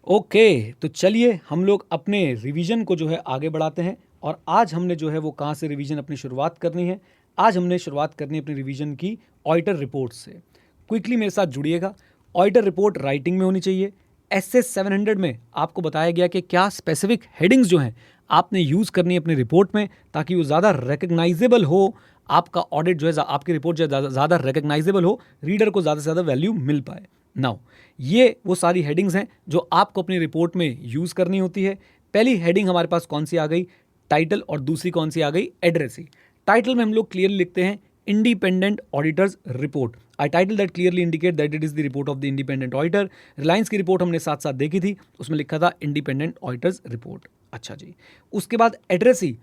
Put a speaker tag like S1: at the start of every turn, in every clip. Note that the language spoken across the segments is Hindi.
S1: ओके, तो चलिए हम लोग अपने रिवीजन को जो है आगे बढ़ाते हैं। और आज हमने जो है वो कहाँ से रिवीजन अपनी शुरुआत करनी है। आज हमने शुरुआत करनी है अपनी रिवीजन की ऑडिटर रिपोर्ट से। क्विकली मेरे साथ जुड़िएगा। ऑडिटर रिपोर्ट राइटिंग में होनी चाहिए। SS 700 में आपको बताया गया कि क्या स्पेसिफिक हेडिंग्स जो हैं आपने यूज़ करनी है अपनी रिपोर्ट में, ताकि वो ज़्यादा रिकग्नाइजेबल हो। आपका ऑडिट जो है, आपकी रिपोर्ट जो है ज़्यादा रिकग्नाइजेबल हो, रीडर को ज़्यादा से ज़्यादा वैल्यू मिल पाए। नाउ ये वो सारी हेडिंग्स हैं जो आपको अपनी रिपोर्ट में यूज़ करनी होती है। पहली हेडिंग हमारे पास कौन सी आ गई? टाइटल। और दूसरी कौन सी आ गई? एड्रेसी। टाइटल में हम लोग क्लियरली लिखते हैं independent auditors report. I title that clearly indicate that it is the report of the independent auditor. Reliance की रिपोर्ट हमने साथ साथ देखी थी, उसमें लिखा था इंडिपेंडेंट ऑडिटर्स रिपोर्ट। अच्छा जी, उसके बाद एड्रेसी।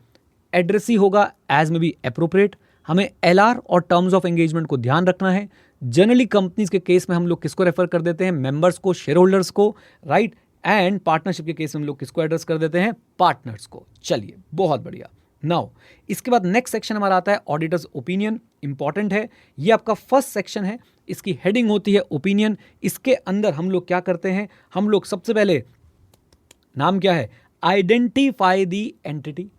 S1: एड्रेसी होगा एज में बी अप्रोप्रिएट। हमें LR और टर्म्स ऑफ एंगेजमेंट को ध्यान रखना है। जनरली कंपनीज के केस में हम लोग किसको रेफर कर देते हैं? मेंबर्स को, शेयर होल्डर्स को, राइट। एंड पार्टनरशिप के केस में हम लोग किसको एड्रेस कर देते हैं? पार्टनर्स को। चलिए, बहुत बढ़िया। नाउ इसके बाद नेक्स्ट सेक्शन हमारा आता है ऑडिटर्स ओपिनियन। इंपॉर्टेंट है, ये आपका फर्स्ट सेक्शन है। इसकी हेडिंग होती है ओपिनियन। इसके अंदर हम लोग क्या करते हैं? हम लोग सबसे पहले, नाम क्या है? Identify the entity.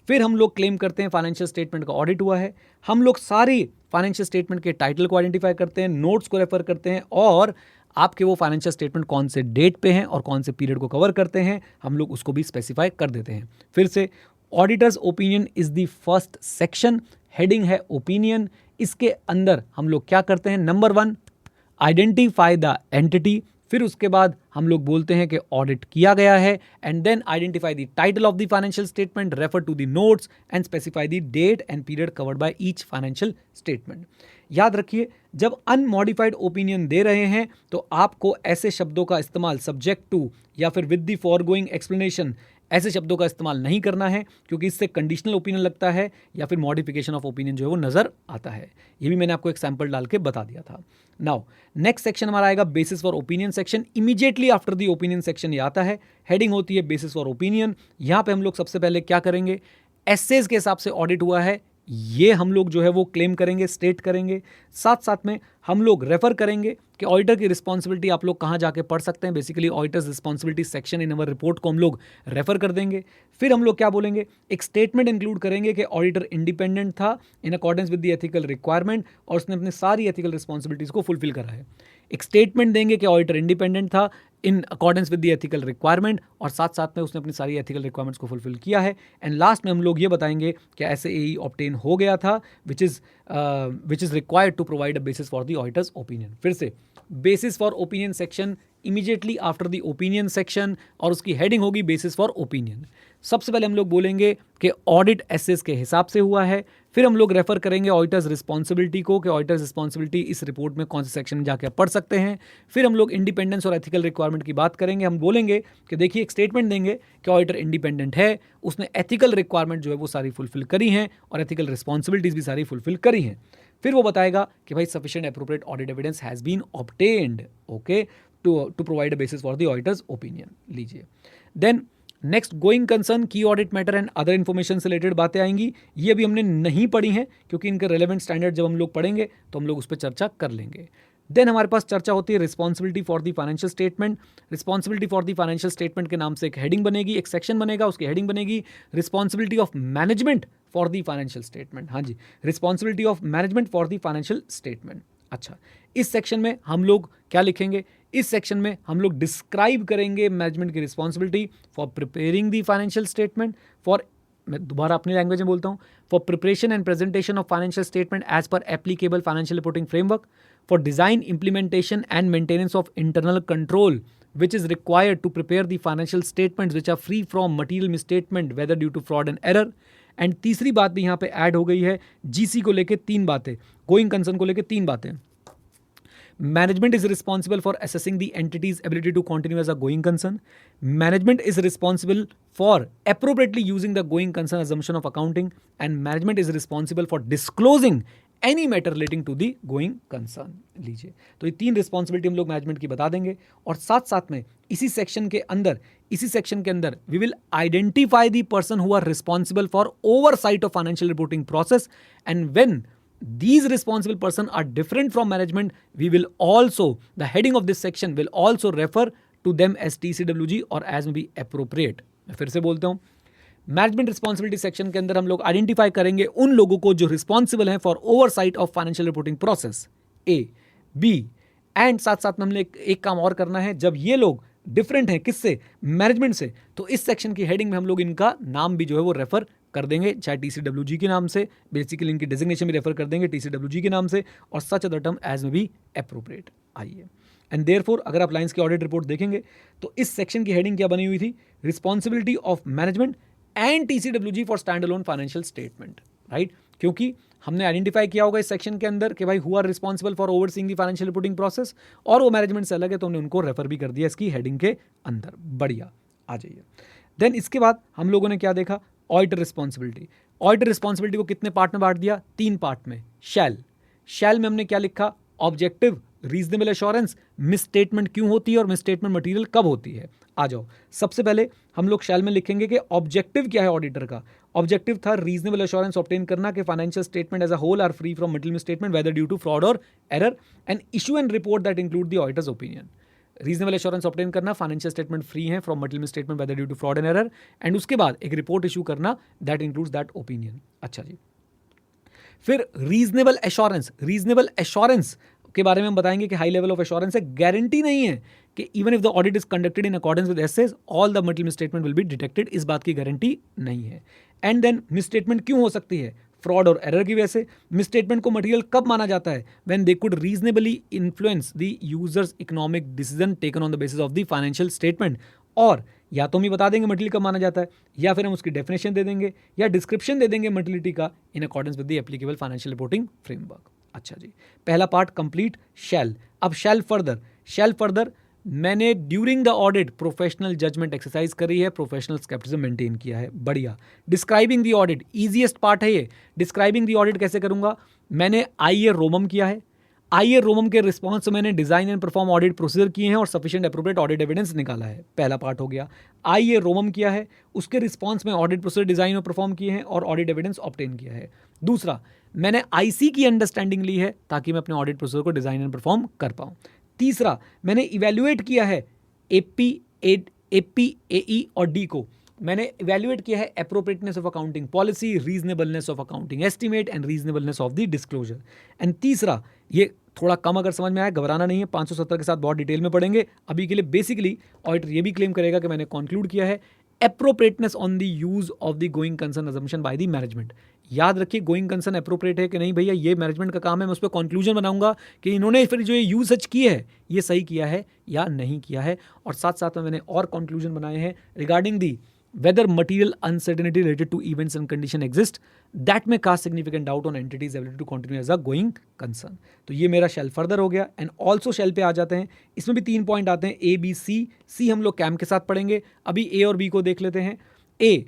S1: फिर हम लोग क्लेम करते हैं फाइनेंशियल स्टेटमेंट का ऑडिट हुआ है। हम लोग सारी फाइनेंशियल स्टेटमेंट के टाइटल को आइडेंटिफाई करते हैं, नोट्स को रेफर करते हैं, और आपके वो फाइनेंशियल स्टेटमेंट कौन से डेट पे हैं और कौन से पीरियड को कवर करते हैं, हम लोग उसको भी स्पेसिफाई कर देते हैं। फिर से, auditors opinion is the first section. Heading है ओपिनियन। इसके अंदर हम लोग क्या करते हैं? Number 1, identify the entity. फिर उसके बाद हम लोग बोलते हैं कि ऑडिट किया गया है, and then identify the title of the financial statement, refer to the notes and specify the date and period covered by each financial statement. याद रखिए, जब अनमॉडिफाइड ओपिनियन दे रहे हैं तो आपको ऐसे शब्दों का इस्तेमाल सब्जेक्ट टू या फिर विद द फॉरगोइंग एक्सप्लेनेशन, ऐसे शब्दों का इस्तेमाल नहीं करना है, क्योंकि इससे कंडीशनल ओपिनियन लगता है या फिर मॉडिफिकेशन ऑफ ओपिनियन जो है वो नजर आता है। ये भी मैंने आपको एक सैंपल डाल के बता दिया था। नाउ नेक्स्ट सेक्शन हमारा आएगा basis for opinion section. Immediately after the opinion section ये आता है। हेडिंग होती है बेसिस फॉर ओपिनियन। यहां पे हम लोग सबसे पहले क्या करेंगे? एसेज के हिसाब से ऑडिट हुआ है, ये हम लोग जो है वो क्लेम करेंगे, स्टेट करेंगे। साथ साथ में हम लोग रेफर करेंगे कि ऑडिटर की रिस्पॉन्सिबिलिटी आप लोग कहाँ जाके पढ़ सकते हैं। Basically auditors responsibility section in our report को हम लोग रेफर कर देंगे। फिर हम लोग क्या बोलेंगे? एक स्टेटमेंट इंक्लूड करेंगे कि ऑडिटर इंडिपेंडेंट था इन accordance with the ethical requirement, और उसने अपनी सारी एथिकल रिस्पॉन्सिबिलिटीज को फुलफिल करा है। एक स्टेटमेंट देंगे कि ऑडिटर इंडिपेंडेंट था इन accordance with the ethical requirement, और साथ साथ में उसने अपनी सारी एथिकल रिक्वायरमेंट्स को फुलफिल किया है। एंड लास्ट में हम लोग ये बताएंगे कि ऐसे AE ऑब्टेन हो गया था, which is required to provide a basis for the auditor's opinion. फिर से, basis for opinion section immediately after the opinion section, और उसकी हेडिंग होगी बेसिस फॉर ओपिनियन। सबसे पहले हम लोग बोलेंगे कि ऑडिट एसेस के हिसाब से हुआ है। फिर हम लोग रेफर करेंगे ऑडिटर्स रिस्पॉन्सिबिलिटी को, कि ऑडिटर्स रिस्पॉन्सिबिलिटी इस रिपोर्ट में कौन से सेक्शन में जाके आप पढ़ सकते हैं। फिर हम लोग इंडिपेंडेंस और एथिकल रिक्वायरमेंट की बात करेंगे। हम बोलेंगे कि देखिए, एक स्टेटमेंट देंगे कि ऑडिटर इंडिपेंडेंट है, उसने एथिकल रिक्वायरमेंट जो है वो सारी फुलफिल करी हैं, और एथिकल रिस्पॉन्सिबिलिटीज भी सारी फुलफिल करी हैं। फिर वो बताएगा कि भाई sufficient appropriate audit evidence has been obtained, okay, to provide a basis for the auditor's opinion. लीजिए, then next going concern, key audit matter and other information से रिलेटेड बातें आएंगी। ये अभी हमने नहीं पढ़ी हैं, क्योंकि इनके रेलेवेंट स्टैंडर्ड जब हम लोग पढ़ेंगे तो हम लोग उस पर चर्चा कर लेंगे। देन हमारे पास चर्चा होती है responsibility for the financial statement. Responsibility for the financial statement के नाम से एक हेडिंग बनेगी, एक सेक्शन बनेगा, उसकी हेडिंग बनेगी responsibility of management for the financial statement. हाँ जी, responsibility of management for the financial statement. अच्छा, इस सेक्शन में हम लोग क्या लिखेंगे? इस सेक्शन में हम लोग डिस्क्राइब करेंगे मैनेजमेंट की responsibility for preparing the financial statement, for, मैं दोबारा अपनी लैंग्वेज में बोलता हूँ, for preparation and presentation of financial statement as per applicable financial reporting framework, for design, implementation and maintenance of internal control which is required to prepare the financial statements which are free from material misstatement whether due to fraud and error। And तीसरी बात भी यहाँ पे ऐड हो गई है, GC को लेके 3 बातें, गोइंग कंसर्न को लेके 3 बातें। Management is responsible for assessing the entity's ability to continue as a going concern. Management is responsible for appropriately using the going concern assumption of accounting, and management is responsible for disclosing any matter relating to the going concern। लीजिए, तो ये 3 रिस्पॉन्सिबिलिटी हम लोग मैनेजमेंट की बता देंगे, और साथ साथ में इसी सेक्शन के अंदर we will identify the person who are responsible for oversight of financial reporting process, and when these responsible person are different from management, we will also, the heading of this section will also refer to them as TCWG or as may be appropriate। मैं फिर से बोलता हूँ, मैनेजमेंट रिस्पॉन्सिबिलिटी सेक्शन के अंदर हम लोग आइडेंटिफाई करेंगे उन लोगों को जो रिस्पॉन्सिबल हैं for oversight of financial reporting process, A B and साथ साथ में हमने एक काम और करना है, जब ये लोग डिफरेंट हैं किससे, मैनेजमेंट से, तो इस सेक्शन की हेडिंग में हम लोग इनका नाम भी जो है वो रेफर कर देंगे, चाहे TCWG के नाम से, बेसिकली इनकी डेजिग्नेशन भी रेफर कर देंगे TCWG के नाम से, और सच अदर टर्म एज में भी अप्रोप्रिएट। आइए, एंड देयरफॉर अगर आप लाइंस की ऑडिट रिपोर्ट देखेंगे तो इस सेक्शन की हेडिंग क्या बनी हुई थी, responsibility of management and TCWG for stand alone financial statement, right. क्योंकि हमने आइडेंटिफाई किया होगा इस सेक्शन के अंदर कि भाई who are responsible for overseeing the financial reporting process, और वो मैनेजमेंट से अलग है, तो हमने उनको रेफर भी कर दिया इसकी हेडिंग के अंदर। बढ़िया, आ जाइए। देन इसके बाद हम लोगों ने क्या देखा, ऑडिटर रिस्पॉन्सिबिलिटी। ऑडिटर रिस्पॉन्सिबिलिटी को कितने पार्ट में बांट दिया, 3 पार्ट में। शैल में हमने क्या लिखा, objective, reasonable assurance, miss statement क्यों होती है और मिस स्टेटमेंट मटेरियल कब होती है। आ जाओ, सबसे पहले हम लोग शैल में लिखेंगे कि ऑब्जेक्टिव क्या है ऑडिटर का। ऑब्जेक्टिव था रीजनेबल एश्योरेंस ऑब्टेन करना कि financial statement as a whole are free from material misstatement whether due to fraud और error, and issue and report that include the auditor's opinion. Reasonable assurance obtain करना, फाइनेंशियल स्टेटमेंट फ्री है from material misstatement whether due to fraud and error, and उसके बाद एक रिपोर्ट इशू करना दैट इंक्लूड्स दैट ओपिनियन। अच्छा जी, फिर रीजनेबल एश्योरेंस के बारे में हम बताएंगे कि हाई लेवल ऑफ एश्योरेंस है, गारंटी नहीं है कि even if the audit is conducted in accordance with SAs all the material misstatement will be detected, इस बात की गारंटी नहीं है। एंड देन मिसस्टेटमेंट क्यों हो सकती है, फ्रॉड और एरर की वजह से। मिसस्टेटमेंट को मटेरियल कब माना जाता है, when they could reasonably influence the users economic decision taken on the basis of the financial statement. और या तो हम ही बता देंगे मटेरियल कब माना जाता है, या फिर हम उसकी डेफिनेशन दे देंगे या डिस्क्रिप्शन दे देंगे मटेरियलिटी का in accordance with the applicable financial reporting framework. अच्छा जी, पहला पार्ट कंप्लीट। शैल, अब शैल फर्दर मैंने during the audit professional judgement exercise करी है, प्रोफेशनल स्केप्टिसिज्म मेंटेन किया है। बढ़िया। Describing the audit, easiest part है ये। डिस्क्राइबिंग द ऑडिट कैसे करूंगा, मैंने आईए रोमम किया है, आईए रोमम के रिस्पॉन्स से मैंने design and perform audit procedure किए हैं और सफिशिएंट एप्रोप्रिएट ऑडिट एविडेंस निकाला है। पहला पार्ट हो गया। आईए रोमम किया है, उसके रिस्पॉन्स में ऑडिट प्रोसीजर डिजाइन और परफॉर्म किए हैं और ऑडिट एविडेंस ऑब्टेन किया है। दूसरा, मैंने आईसी की अंडरस्टैंडिंग ली है ताकि मैं अपने ऑडिट प्रोसीजर को डिजाइन एंड परफॉर्म कर पाऊं। तीसरा, मैंने इवैल्यूएट किया है एपी, एई और डी को। मैंने इवैल्यूएट किया है appropriateness of accounting policy, reasonableness of accounting estimate and reasonableness of the disclosure. And तीसरा, ये थोड़ा कम अगर समझ में आया, घबराना नहीं है, 570 के साथ बहुत डिटेल में पढ़ेंगे। अभी के लिए बेसिकली ऑडिटर ये भी क्लेम करेगा कि मैंने कंक्लूड किया है appropriateness on the use of the going concern assumption by the management. याद रखिए, गोइंग कंसर्न एप्रोप्रिएट है कि नहीं भैया, ये मैनेजमेंट का काम है। मैं उस पर कंक्लूजन बनाऊंगा कि इन्होंने फिर जो ये यूज की है ये सही किया है या नहीं किया है। और साथ साथ में मैंने और कंक्लूजन बनाए हैं regarding the whether material uncertainty related to events and condition exist that may cast significant doubt on entity's ability to continue as a going concern। तो ये मेरा शेल फर्दर हो गया। एंड ऑल्सो शेल पे आ जाते हैं, इसमें भी 3 पॉइंट आते हैं, ए बी सी हम लोग कैम के साथ पढ़ेंगे। अभी ए और बी को देख लेते हैं। ए,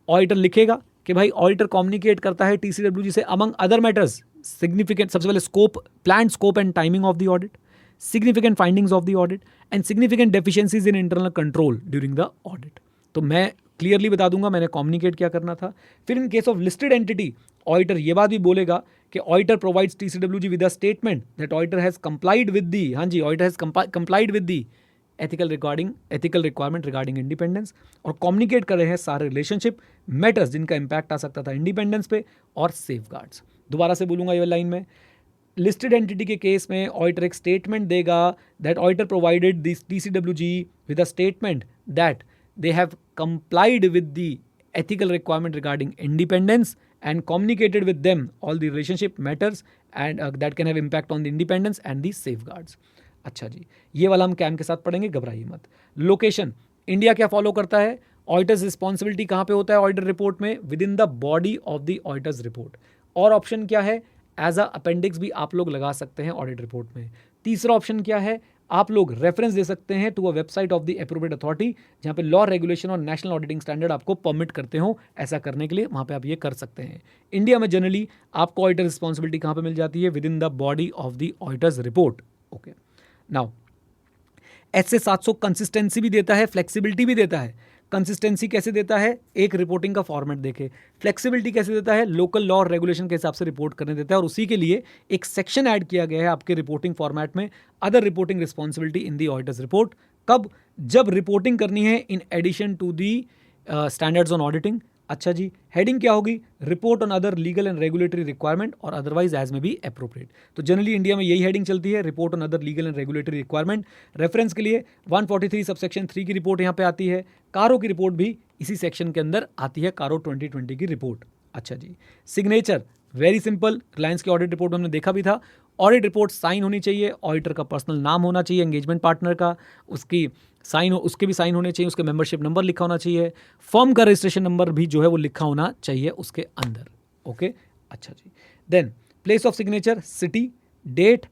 S1: ऑडिटर लिखेगा कि भाई ऑडिटर कम्युनिकेट करता है TCWG से अमंग अदर मैटर्स सिग्निफिकेंट, सबसे पहले scope, plan scope and timing of the audit, significant findings of the audit and significant deficiencies in internal control during the audit. तो मैं क्लियरली बता दूंगा मैंने कम्युनिकेट क्या करना था। फिर in case of listed entity, auditor ये बात भी बोलेगा कि auditor provides TCWG with a statement that auditor has complied with the, हाँ जी, auditor has complied with the ethical requirement regarding independence, और कम्युनिकेट कर रहे हैं सारे रिलेशनशिप मैटर्स जिनका इंपैक्ट आ सकता था इंडिपेंडेंस पे, और सेफगार्ड्स। दोबारा से बोलूंगा ये लाइन में, लिस्टेड एंटिटी के केस में ऑडिटर एक स्टेटमेंट देगा that auditor provided this TCWG with a statement that they have complied with the ethical requirement regarding independence and communicated with them all the relationship matters and that can have impact on the independence and the safeguards। अच्छा जी, ये वाला हम कैम के साथ पढ़ेंगे, घबराइए मत। लोकेशन, इंडिया क्या फॉलो करता है, ऑडिटर्स रिस्पॉन्सिबिलिटी कहाँ पे होता है ऑडिटर रिपोर्ट में, with in the body of the auditors report. और ऑप्शन क्या है, एज अ अपेंडिक्स भी आप लोग लगा सकते हैं ऑडिट रिपोर्ट में। तीसरा ऑप्शन क्या है, आप लोग रेफरेंस दे सकते हैं to a website of the appropriate authority जहां पे लॉ, रेगुलेशन और नेशनल ऑडिटिंग स्टैंडर्ड आपको परमिट करते हो ऐसा करने के लिए, वहां पे आप ये कर सकते हैं। इंडिया में जनरली आपको ऑडिटर रिस्पॉन्सिबिलिटी कहां पे मिल जाती है, with in the body of the auditors report. Okay, now SA 700 consistency भी देता है, फ्लेक्सिबिलिटी भी देता है। कंसिस्टेंसी कैसे देता है, एक रिपोर्टिंग का फॉर्मेट देखे। फ्लेक्सिबिलिटी कैसे देता है, लोकल लॉ और रेगुलेशन के हिसाब से रिपोर्ट करने देता है, और उसी के लिए एक सेक्शन ऐड किया गया है आपके रिपोर्टिंग फॉर्मेट में, other reporting responsibility in the auditor's report. कब, जब रिपोर्टिंग करनी है in addition to the standards on auditing. अच्छा जी, हेडिंग क्या होगी? Report on other legal and regulatory requirement और otherwise as may be appropriate. तो जनरली इंडिया में यही हेडिंग चलती है, report on other legal and regulatory requirement. Reference के लिए 143 सबसेक्शन 3 की रिपोर्ट यहाँ पे आती है। कारो की रिपोर्ट भी इसी सेक्शन के अंदर आती है, कारो 2020 की रिपोर्ट। अच्छा जी, सिग्नेचर वेरी सिंपल, रिलायंस की ऑडिट रिपोर्ट में हमने देखा भी था। ऑडिट रिपोर्ट साइन होनी चाहिए, ऑडिटर का पर्सनल नाम होना चाहिए, एंगेजमेंट पार्टनर का, उसकी साइन उसके भी साइन होने चाहिए, उसके मेंबरशिप नंबर लिखा होना चाहिए, फर्म का रजिस्ट्रेशन नंबर भी जो है वो लिखा होना चाहिए उसके अंदर। ओके, अच्छा जी। Then place of signature, city, date.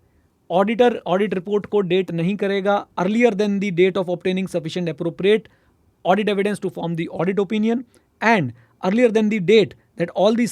S1: Auditor audit report को डेट नहीं करेगा earlier than the date of obtaining sufficient appropriate audit evidence to form the audit opinion and earlier than the date that all the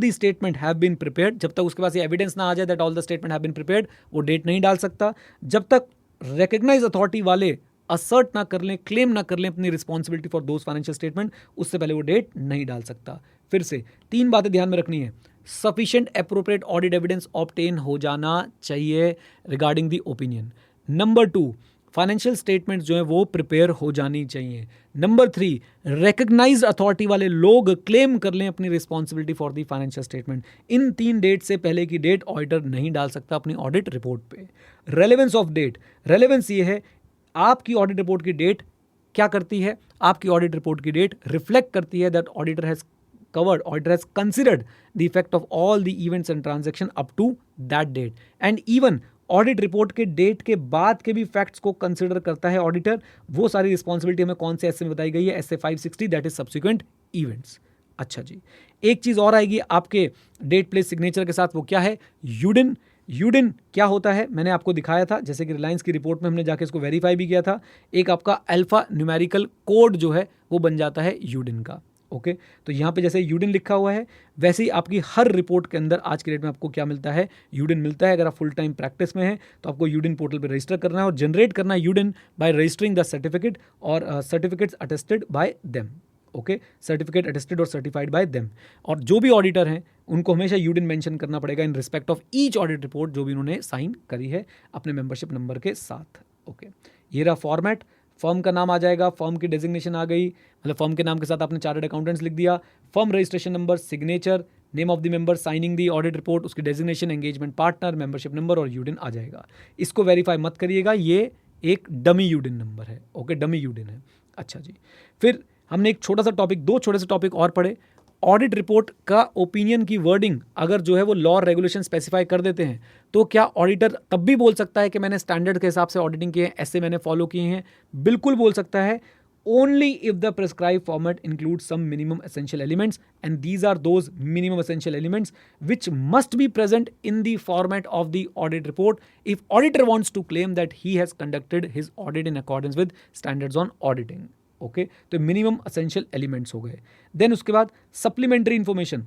S1: statement have been prepared। जब तक उसके पास ये एविडेंस ना आ जाए that all the statement have been prepared, वो डेट नहीं डाल सकता। जब तक रिकग्नाइज अथॉरिटी वाले असर्ट ना कर लें, क्लेम ना कर लें अपनी responsibility for those financial statement, उससे पहले वो डेट नहीं डाल सकता। फिर से 3 बातें ध्यान में रखनी है। Sufficient appropriate audit evidence obtain हो जाना चाहिए regarding the opinion. Number 2, financial statements जो है वो प्रिपेयर हो जानी चाहिए। नंबर 3, रिकग्नाइज्ड अथॉरिटी वाले लोग क्लेम कर लें अपनी responsibility for the financial statement. इन 3 डेट से पहले की डेट ऑडिटर नहीं डाल सकता अपनी ऑडिट रिपोर्ट पे। रेलेवेंस ऑफ डेट, रेलेवेंस ये है आपकी ऑडिट रिपोर्ट की डेट क्या करती है? आपकी ऑडिट रिपोर्ट की डेट रिफ्लेक्ट करती है that auditor has covered, auditor has considered the effect of all the events and transaction up to that date, and even audit report के डेट के बाद के भी फैक्ट्स को कंसिडर करता है ऑडिटर। वो सारी रिस्पॉन्सिबिलिटी हमें कौन से एसए में बताई गई है? SA 560, that is subsequent events. अच्छा जी, एक चीज और आएगी आपके डेट प्लेस सिग्नेचर के साथ, वो क्या है? यूडिन। यूडिन क्या होता है मैंने आपको दिखाया था, जैसे कि रिलायंस की रिपोर्ट में हमने जाके इसको वेरीफाई भी किया था। एक आपका अल्फा न्यूमेरिकल कोड जो है वो बन जाता है यूडिन का। ओके, तो यहाँ पे जैसे यूडिन लिखा हुआ है वैसे ही आपकी हर रिपोर्ट के अंदर आज के डेट में आपको क्या मिलता है? यूडिन मिलता है। अगर आप फुल टाइम प्रैक्टिस में हैं तो आपको यूडिन पोर्टल पे रजिस्टर करना है और जनरेट करना है UDIN by registering the certificate और certificates attested by them. Okay, certificate attested और सर्टिफाइड बाय देम। और जो भी ऑडिटर हैं उनको हमेशा यूडिन मेंशन करना पड़ेगा in respect of each audit report जो भी उन्होंने साइन करी है अपने मेंबरशिप नंबर के साथ। ओके, ये रहा फॉर्मेट। फर्म का नाम आ जाएगा, फर्म की डेजिग्नेशन आ गई, मतलब फर्म के नाम के साथ आपने चार्टर्ड अकाउंटेंट्स लिख दिया, firm registration number, signature, name of the member signing the audit report, उसकी designation, engagement partner, membership number और यूडिन आ जाएगा। इसको वेरीफाई मत करिएगा, ये एक डमी यूडिन नंबर है। ओके, डमी यूडिन है। अच्छा जी, फिर हमने एक छोटा सा टॉपिक, 2 छोटे से टॉपिक और पढ़े। ऑडिट रिपोर्ट का ओपिनियन की वर्डिंग अगर जो है वो लॉ रेगुलेशन स्पेसिफाई कर देते हैं तो क्या ऑडिटर तब भी बोल सकता है कि मैंने स्टैंडर्ड के हिसाब से ऑडिटिंग किए हैं, ऐसे मैंने फॉलो किए हैं? बिल्कुल बोल सकता है, only if the prescribed format includes some minimum essential elements, and these are those minimum essential elements which must be present in the format of the audit report if auditor wants to claim that he has conducted his audit in accordance with standards on auditing. Okay, तो मिनिमम असेंशियल एलिमेंट्स हो गए। देन उसके बाद सप्लीमेंट्री इंफॉर्मेशन,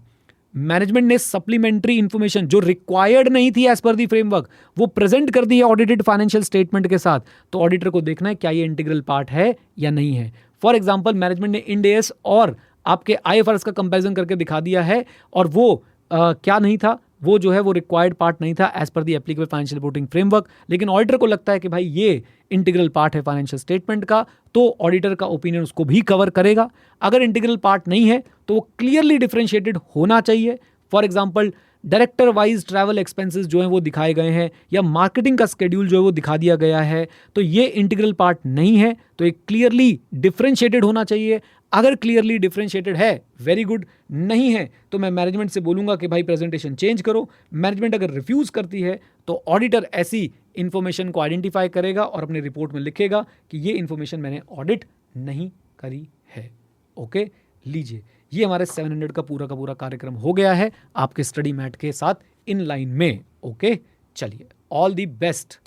S1: मैनेजमेंट ने सप्लीमेंट्री इंफॉर्मेशन जो रिक्वायर्ड नहीं थी एज पर दी फ्रेमवर्क वो प्रेजेंट कर दी है ऑडिटेड फाइनेंशियल स्टेटमेंट के साथ, तो ऑडिटर को देखना है क्या ये इंटीग्रल पार्ट है या नहीं है। फॉर एग्जांपल, मैनेजमेंट ने इंड एस और आपके आईएफआरएस का कंपैरिजन करके दिखा दिया है और वो क्या नहीं था, वो जो है वो रिक्वायर्ड पार्ट नहीं था एज पर दी एप्लीकेबल फाइनेंशियल रिपोर्टिंग फ्रेमवर्क, लेकिन ऑडिटर को लगता है कि भाई ये इंटीग्रल पार्ट है फाइनेंशियल स्टेटमेंट का, तो ऑडिटर का ओपिनियन उसको भी कवर करेगा। अगर इंटीग्रल पार्ट नहीं है तो वो क्लियरली डिफरेंशिएटेड होना चाहिए। For example, director wise travel expenses जो हैं वो दिखाए गए हैं या मार्केटिंग का स्केड्यूल जो है वो दिखा दिया गया है, तो ये इंटीग्रल पार्ट नहीं है, तो एक क्लियरली डिफरेंशिएटेड होना चाहिए। अगर क्लियरली डिफरेंशिएटेड है, वेरी गुड, नहीं है तो मैं मैनेजमेंट से बोलूंगा कि भाई प्रेजेंटेशन चेंज करो। मैनेजमेंट अगर रिफ्यूज करती है तो ऑडिटर ऐसी इंफॉर्मेशन को आइडेंटिफाई करेगा और अपनी रिपोर्ट में लिखेगा कि ये इंफॉर्मेशन मैंने ऑडिट नहीं करी है। ओके, लीजिए, ये हमारे 700 का पूरा कार्यक्रम हो गया है आपके स्टडी मैट के साथ इन लाइन में। ओके, चलिए, ऑल दी बेस्ट।